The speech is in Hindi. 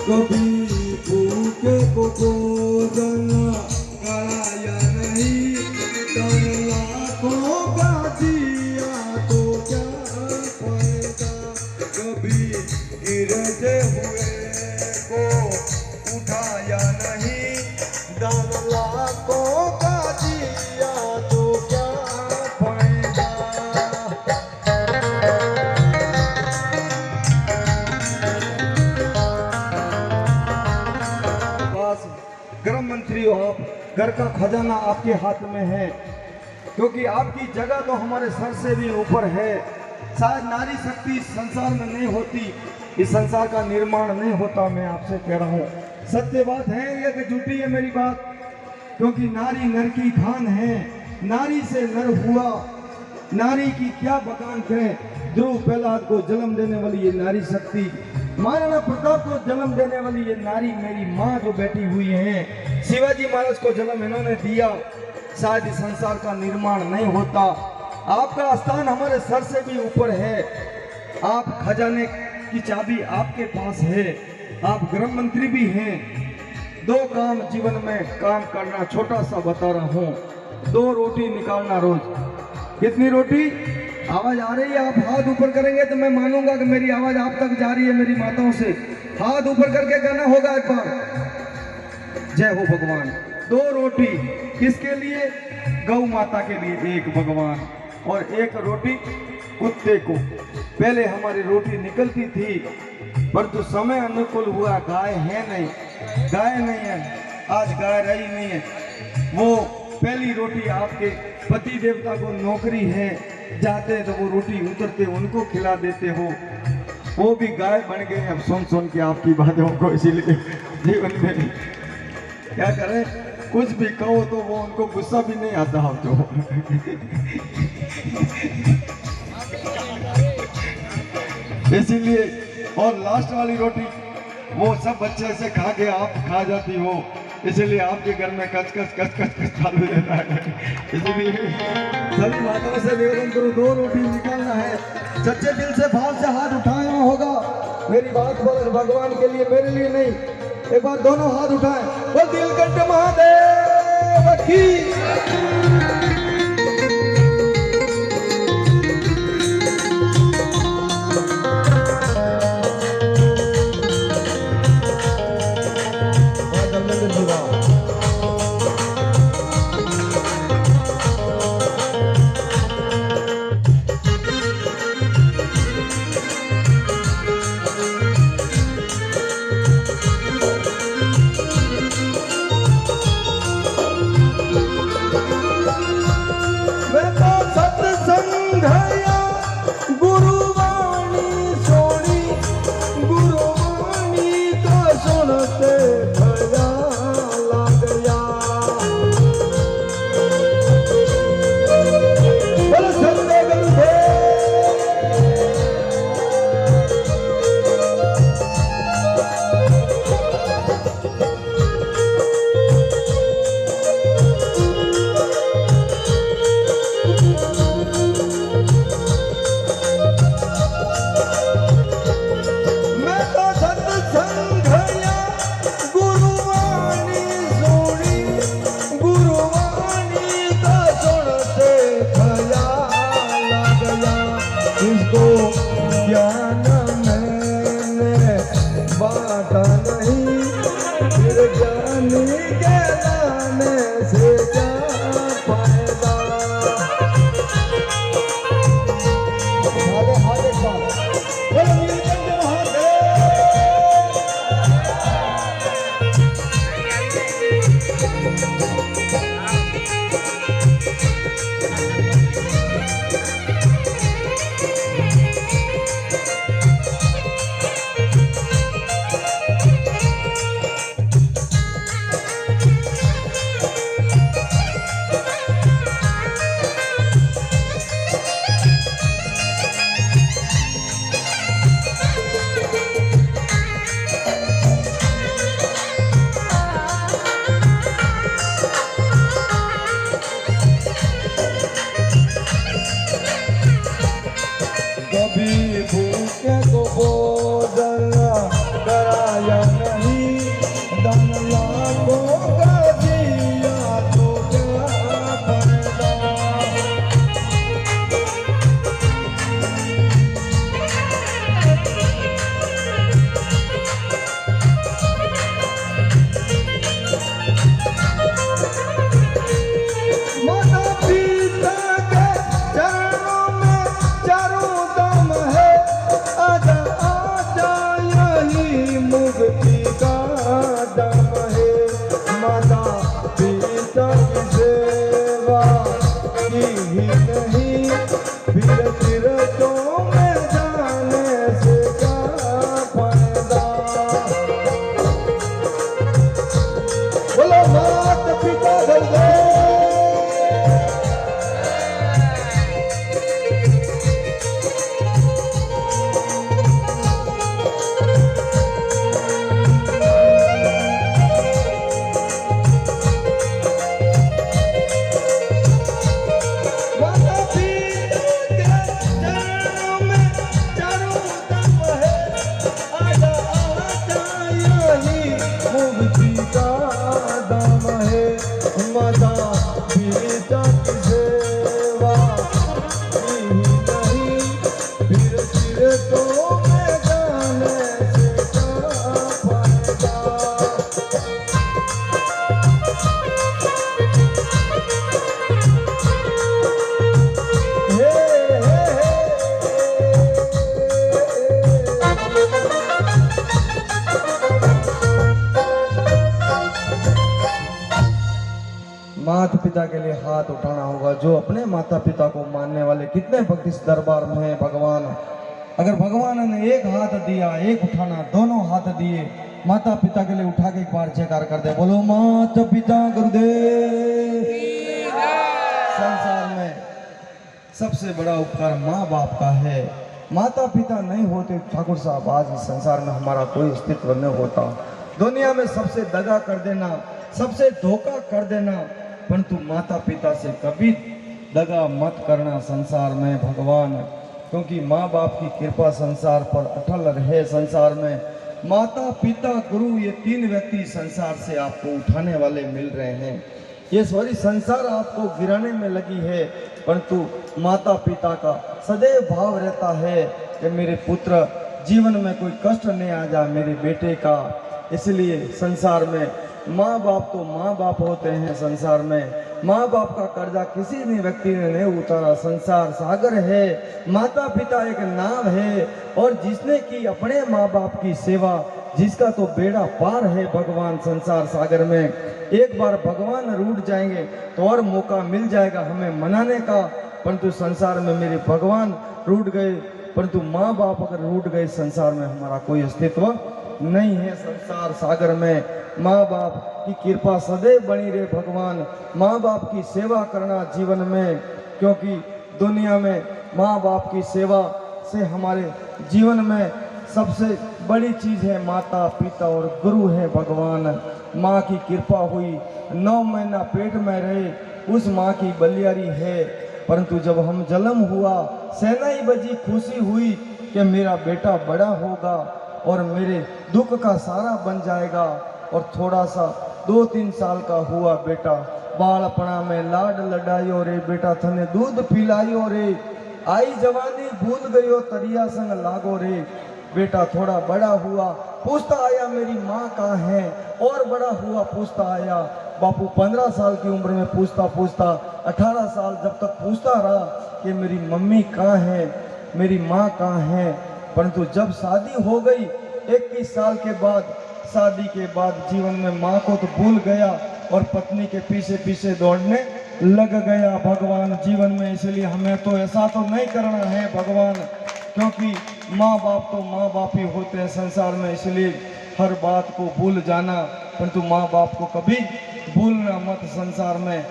कभी भूखे को भोजन कराया नहीं, तन लाखों का दिया तो क्या फायदा। कभी गिरते हुए को उठाया नहीं, दान लाखों का दिया तो क्या फायदा। गृह मंत्री हो आप, घर का खजाना आपके हाथ में है, क्योंकि आपकी जगह तो हमारे सर से भी ऊपर है। शायद नारी शक्ति इस संसार में नहीं होती, इस संसार का निर्माण नहीं होता। मैं आपसे कह रहा हूँ, सत्य बात है या कि झूठी है मेरी बात? क्योंकि नारी नर की खान है, नारी से नर हुआ, नारी की क्या बखान करें। ध्रुव प्रहलाद को जन्म देने वाली ये नारी शक्ति, महाराणा प्रताप को जन्म देने वाली ये नारी मेरी माँ जो बैठी हुई है, शिवाजी महाराज को जन्म इन्होंने दिया। शायद इस संसार का निर्माण नहीं होता। आपका स्थान हमारे सर से भी ऊपर है। आप खजाने की चाबी आपके पास है, आप गृह मंत्री भी हैं। दो काम जीवन में काम करना, छोटा सा बता रहा हूँ, 2 रोटी निकालना रोज। कितनी रोटी? आवाज आ रही है? आप हाथ ऊपर करेंगे तो मैं मानूंगा कि मेरी आवाज आप तक जा रही है। मेरी माताओं से हाथ ऊपर करके कहना होगा एक बार, जय हो भगवान। 2 रोटी किसके लिए? गौ माता के लिए 1 भगवान, और 1 रोटी कुत्ते को। पहले हमारी रोटी निकलती थी, परंतु समय अनुकूल हुआ, गाय है नहीं, गाय नहीं है, आज गाय रही नहीं है। वो पहली रोटी आपके पति देवता को नौकरी है, जाते तो वो रोटी उतरते उनको खिला देते हो, वो भी गाय बन गए। अब सुन के आपकी बातों को, इसीलिए जीवन में क्या करें, कुछ भी कहो तो वो उनको गुस्सा भी नहीं आता हो तो। इसीलिए, और लास्ट वाली रोटी वो सब बच्चे से खा के आप खा जाती हो, इसलिए आपके घर में कच कच चालू रहता है। इसलिए सभी माताओं से निवेदन करो, 2 रोटी निकालना है, सच्चे दिल से भाव से हाथ उठाना होगा। मेरी बात बोल भगवान के लिए, मेरे लिए नहीं। एक बार दोनों हाथ उठाएं, बोल नीलकंठ महादेव की। पिता के लिए हाथ उठाना होगा। जो अपने माता पिता को मानने वाले कितने भक्त इस दरबार में हैं भगवान। अगर भगवान ने एक हाथ दिया, एक उठाना, दोनों हाथ दिए माता पिता के लिए, उठा के एक बार जयकार कर दे, बोलो माता पिता गुरुदेव। संसार में सबसे बड़ा उपकार माँ बाप का है। माता पिता नहीं होते ठाकुर साहब आज इस संसार में हमारा कोई अस्तित्व नहीं होता। दुनिया में सबसे दगा कर देना, सबसे धोखा कर देना, परंतु माता पिता से कभी दगा मत करना संसार में भगवान, क्योंकि माँ बाप की कृपा संसार पर अटल रहे। संसार में माता पिता गुरु ये तीन व्यक्ति संसार से आपको उठाने वाले मिल रहे हैं। ये सारी संसार आपको गिराने में लगी है, परंतु माता पिता का सदैव भाव रहता है कि मेरे पुत्र जीवन में कोई कष्ट नहीं आ जाए मेरे बेटे का। इसलिए संसार में माँ बाप तो माँ बाप होते हैं। संसार में माँ बाप का कर्जा किसी भी व्यक्ति ने नहीं उतारा। संसार सागर है, माता पिता एक नाव है, और जिसने की अपने माँ बाप की सेवा, जिसका तो बेड़ा पार है भगवान संसार सागर में। एक बार भगवान रूठ जाएंगे तो और मौका मिल जाएगा हमें मनाने का, परंतु संसार में मेरे भगवान रूठ गए, परंतु माँ बाप अगर रूठ गए संसार में हमारा कोई अस्तित्व नहीं है। संसार सागर में माँ बाप की कृपा सदैव बनी रहे भगवान। माँ बाप की सेवा करना जीवन में, क्योंकि दुनिया में माँ बाप की सेवा से हमारे जीवन में सबसे बड़ी चीज़ है माता पिता और गुरु है भगवान। माँ की कृपा हुई, 9 महीना पेट में रहे, उस माँ की बलियारी है। परंतु जब हम जन्म हुआ, सहनाई बजी, खुशी हुई कि मेरा बेटा बड़ा होगा और मेरे दुख का सहारा बन जाएगा। और थोड़ा सा 2-3 साल का हुआ बेटा, बालपना में लाड लडायो रे, बेटा थने दूध पिलायो रे, आई जवानी भूल गयो तरिया संग लागो रे। बेटा थोड़ा बड़ा हुआ, पूछता आया मेरी माँ कहाँ है, और बड़ा हुआ पूछता आया बापू। 15 साल की उम्र में पूछता पूछता 18 साल जब तक पूछता रहा कि मेरी मम्मी कहाँ है, मेरी माँ कहाँ है। परंतु जब शादी हो गई 21 साल के बाद, शादी के बाद जीवन में माँ को तो भूल गया और पत्नी के पीछे पीछे दौड़ने लग गया भगवान जीवन में। इसलिए हमें तो ऐसा तो नहीं करना है भगवान, क्योंकि माँ बाप तो माँ बाप ही होते हैं संसार में। इसलिए हर बात को भूल जाना, परंतु माँ बाप को कभी भूलना मत संसार में।